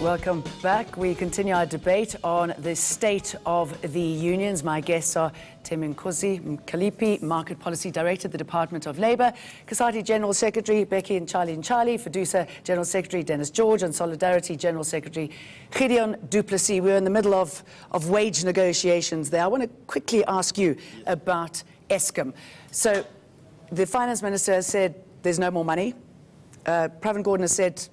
Welcome back. We continue our debate on the state of the unions. My guests are Thembi-nkosi Mkalipi, Market Policy Director at the Department of Labour, Cosatu General Secretary Bheki and Ntcharlie-charlie, Fedusa General Secretary Dennis George, and Solidarity General Secretary Gideon du Plessis. We're in the middle of wage negotiations there. I want to quickly ask you about Eskom. So the Finance Minister has said there's no more money. Pravin Gordhan has said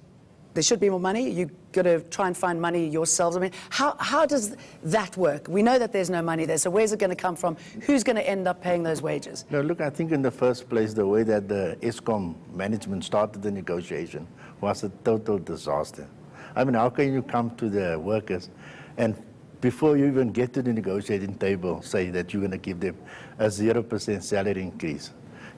there should be more money. You've got to try and find money yourselves. I mean, how does that work? We know that there's no money there, so where's it going to come from? Who's going to end up paying those wages? No, look, I think in the first place, the way that the Eskom management started the negotiation was a total disaster. I mean, how can you come to the workers and before you even get to the negotiating table, say that you're going to give them a 0% salary increase?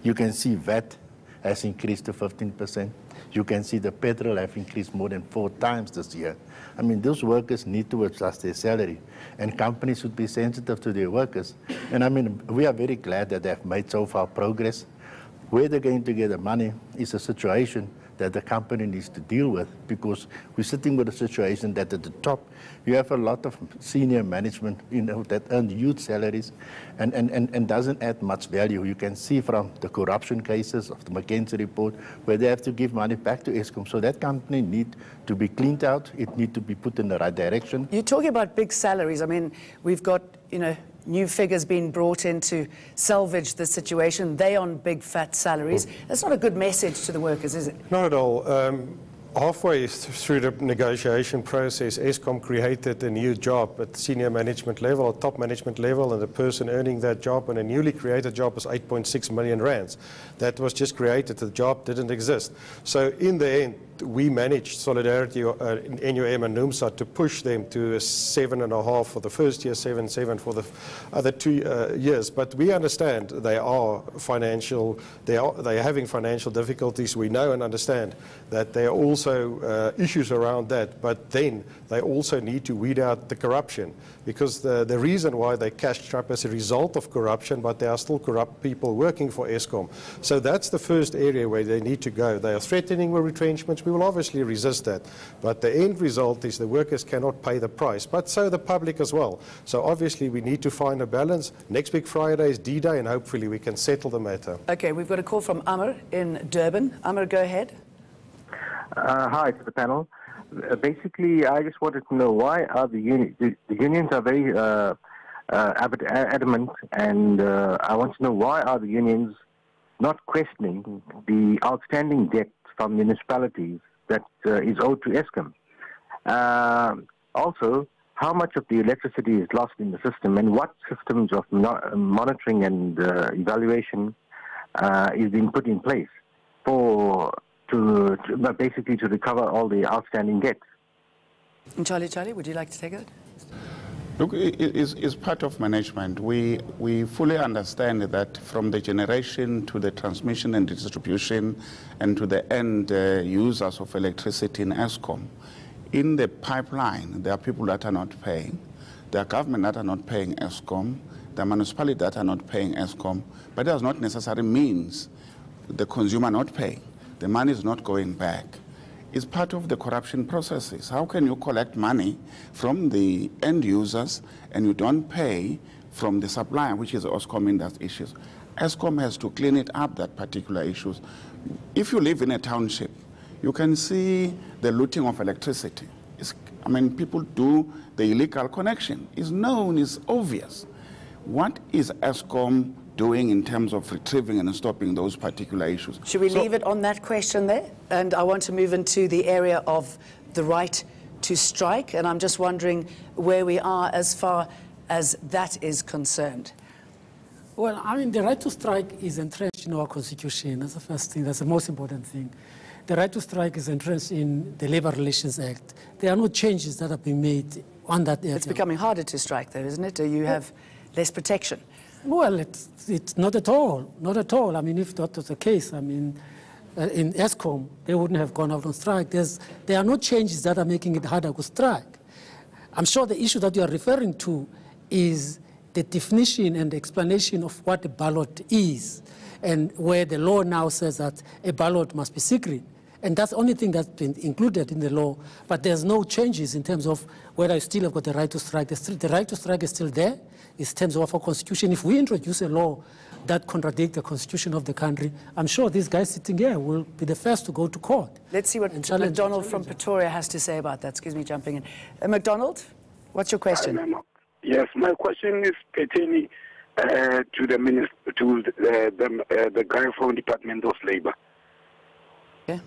You can see VAT has increased to 15%. You can see the petrol have increased more than 4 times this year. I mean, those workers need to adjust their salary, and companies should be sensitive to their workers. And I mean, we are very glad that they have made so far progress. Where they're going to get the money is a situation that the company needs to deal with, because we're sitting with a situation that at the top, you have a lot of senior management, that earn huge salaries and doesn't add much value. You can see from the corruption cases of the McKinsey report where they have to give money back to Eskom. So that company needs to be cleaned out. It needs to be put in the right direction. You're talking about big salaries. I mean, we've got, new figures being brought in to salvage the situation. They on big fat salaries. That's not a good message to the workers, is it? Not at all. Halfway through the negotiation process, Eskom created a new job at senior management level, or top management level, and the person earning that job and a newly created job was 8.6 million rands. That was just created. The job didn't exist. So in the end, we managed Solidarity, NUM and NUMSA to push them to a 7.5 for the first year, 7.7 for the other 2 years. But we understand they are having financial difficulties. We know and understand that there are also issues around that. But then they also need to weed out the corruption, because the reason why they cashed up as a result of corruption, but there are still corrupt people working for Eskom. So that's the first area where they need to go. They are threatening with retrenchments. We will obviously resist that, but the end result is the workers cannot pay the price, but so the public as well. So obviously we need to find a balance. Next week Friday is D-Day, and hopefully we can settle the matter. Okay, we've got a call from Amr in Durban. Amr, go ahead. Hi to the panel. Basically, I just wanted to know why are the unions are very adamant, and I want to know why are the unions not questioning the outstanding debt from municipalities that is owed to Eskom. Also, how much of the electricity is lost in the system, and what systems of monitoring and evaluation is being put in place basically to recover all the outstanding debts? Ntcharlie-charlie, would you like to take it? Look, it's part of management. We fully understand that from the generation to the transmission and distribution and to the end users of electricity in Eskom, in the pipeline, there are people that are not paying. There are government that are not paying Eskom. There are municipalities that are not paying Eskom. But that does not necessarily means the consumer not paying. The money is not going back. It's part of the corruption processes. How can you collect money from the end users and you don't pay from the supplier, which is Eskom in that issues? Eskom has to clean it up, that particular issues. If you live in a township, you can see the looting of electricity. People do the illegal connection. It's known, it's obvious. What is Eskom doing in terms of retrieving and stopping those particular issues? Should we leave it on that question there? And I want to move into the area of the right to strike, and I'm just wondering where we are as far as that is concerned. Well, the right to strike is entrenched in our constitution. That's the first thing. That's the most important thing. The right to strike is entrenched in the Labour Relations Act. There are no changes that have been made on that area. It's becoming harder to strike, though, isn't it? Do you have less protection? Well, it's not at all. Not at all. If that was the case, in Eskom, they wouldn't have gone out on strike. There are no changes that are making it harder to strike. I'm sure the issue that you are referring to is the definition and the explanation of what a ballot is, and where the law now says that a ballot must be secret. And that's the only thing that's been included in the law. But there's no changes in terms of whether you still have got the right to strike. The right to strike is still there. It's in terms of our constitution. If we introduce a law that contradicts the constitution of the country, I'm sure these guys sitting here will be the first to go to court. Let's see what McDonald from Pretoria has to say about that. Excuse me, jumping in. McDonald, what's your question? Yes, my question is pertaining to the minister, to the guy from Department of Labor. Yeah,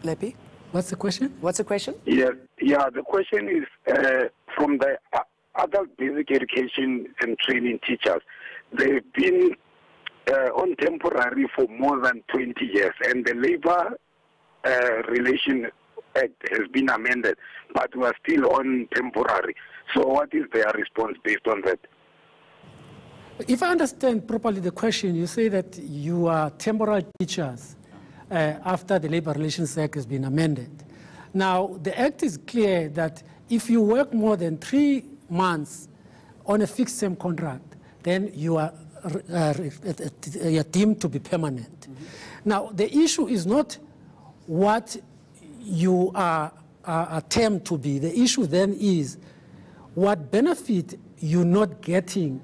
Lepi. What's the question? What's the question? Yeah. The question is from the adult basic education and training teachers. They've been on temporary for more than 20 years, and the Labor Relation Act has been amended, but we are still on temporary. So what is their response based on that? If I understand properly the question, you say that you are temporary teachers after the Labor Relations Act has been amended. Now, the Act is clear that if you work more than 3 months on a fixed-term contract, then you are deemed to be permanent. Now, the issue is not what you are termed to be. The issue then is what benefit you're not getting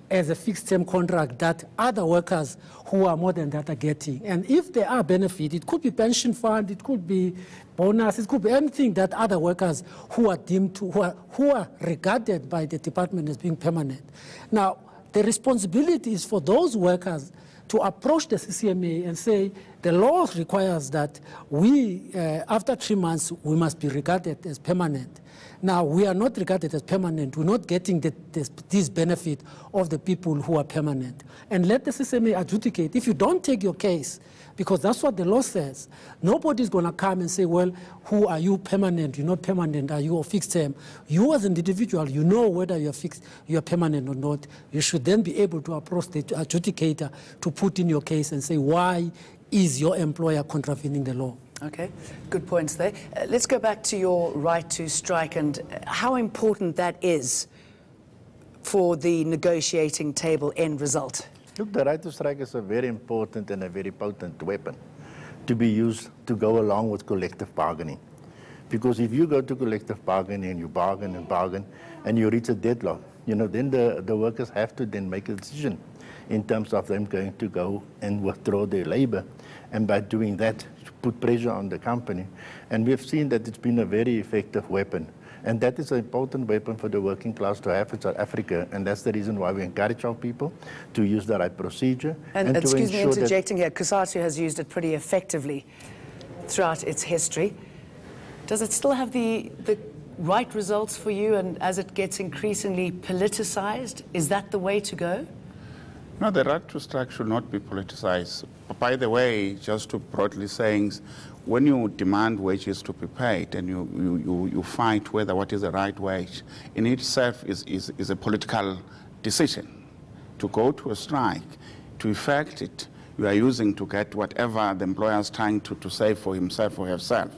as a fixed-term contract that other workers who are more than that are getting. And if there are benefits, it could be pension fund, it could be bonus, it could be anything that other workers who are deemed to, who are regarded by the department as being permanent. Now, the responsibility is for those workers to approach the CCMA and say, the law requires that we, after 3 months, we must be regarded as permanent. Now, we are not regarded as permanent. We're not getting this benefit of the people who are permanent. And let the CCMA adjudicate. If you don't take your case, because that's what the law says, nobody's going to come and say, well, who are you permanent? You're not permanent. Are you a fixed term? You as an individual, you know whether you're fixed, you're permanent or not. You should then be able to approach the adjudicator to put in your case and say, why is your employer contravening the law? Okay, good points there. Let's go back to your right to strike and how important that is for the negotiating table end result. Look, the right to strike is a very important and a very potent weapon to be used to go along with collective bargaining. Because if you go to collective bargaining and you bargain and bargain and you reach a deadlock, you know, then the workers have to then make a decision in terms of them going to go and withdraw their labor. And by doing that, put pressure on the company. And we've seen that it's been a very effective weapon. And that is an important weapon for the working class to have in South Africa. And that's the reason why we encourage our people to use the right procedure. And excuse me interjecting here, Cosatu has used it pretty effectively throughout its history. Does it still have the right results for you? And as it gets increasingly politicized, is that the way to go? No, the right to strike should not be politicized. By the way, just to broadly saying, when you demand wages to be paid and you fight whether what is the right wage, in itself is a political decision. To go to a strike, to effect it, you are using to get whatever the employer is trying to save for himself or herself.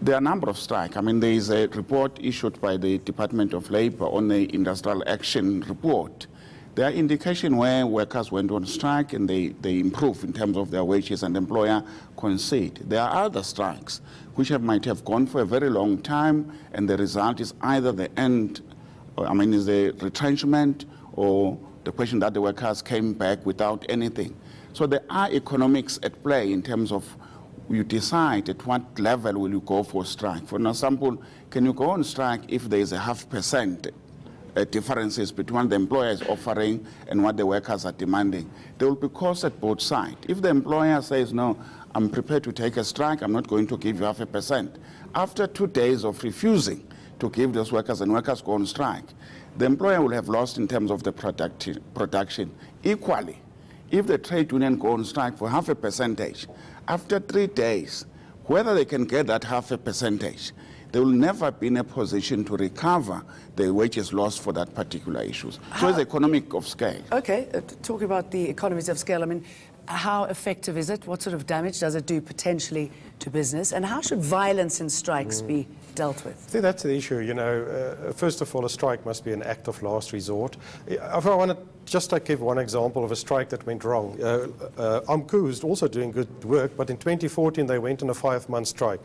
There are a number of strikes. I mean, there is a report issued by the Department of Labor on the Industrial Action Report. There are indications where workers went on strike and they improve in terms of their wages and the employer concede. There are other strikes which might have gone for a very long time and the result is either the end, is the retrenchment or the question that the workers came back without anything. So there are economics at play in terms of you decide at what level will you go for strike. For example, can you go on strike if there is a 0.5% differences between what the employer is offering and what the workers are demanding? There will be costs at both sides. If the employer says, no, I'm prepared to take a strike, I'm not going to give you 0.5%. After 2 days of refusing to give those workers and workers go on strike, the employer will have lost in terms of the production. Equally, if the trade union go on strike for 0.5%, after 3 days, whether they can get that 0.5%, they will never be in a position to recover the wages lost for that particular issue. So it's economic of scale. Okay, talking about the economies of scale, I mean, how effective is it? What sort of damage does it do potentially to business? And how should violence in strikes be dealt with? I think that's the issue. You know, first of all, a strike must be an act of last resort. If I want to just like give one example of a strike that went wrong. AMCU is also doing good work, but in 2014 they went on a 5-month strike.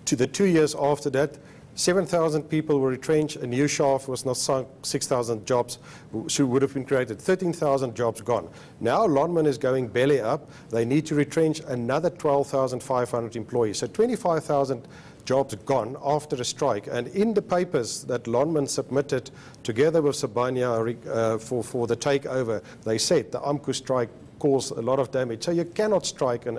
To the 2 years after that, 7,000 people were retrenched, a new shaft was not sunk, 6,000 jobs would have been created, 13,000 jobs gone. Now Lonmin is going belly up. They need to retrench another 12,500 employees. So 25,000 jobs gone after a strike. And in the papers that Lonmin submitted together with Sibanya for the takeover, they said the AMCU strike caused a lot of damage. So you cannot strike and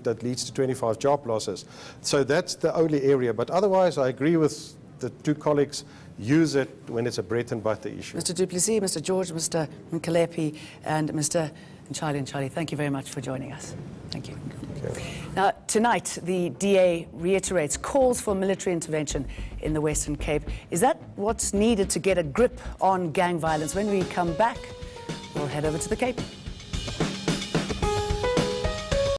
that leads to 25 job losses. So that's the only area. But otherwise, I agree with the two colleagues, use it when it's a bread and butter issue. Mr. du Plessis, Mr. George, Mr. Mkalipi, and Mr. Ntcharlie-charlie, thank you very much for joining us. Thank you. Now, tonight, the DA reiterates calls for military intervention in the Western Cape. Is that what's needed to get a grip on gang violence? When we come back, we'll head over to the Cape.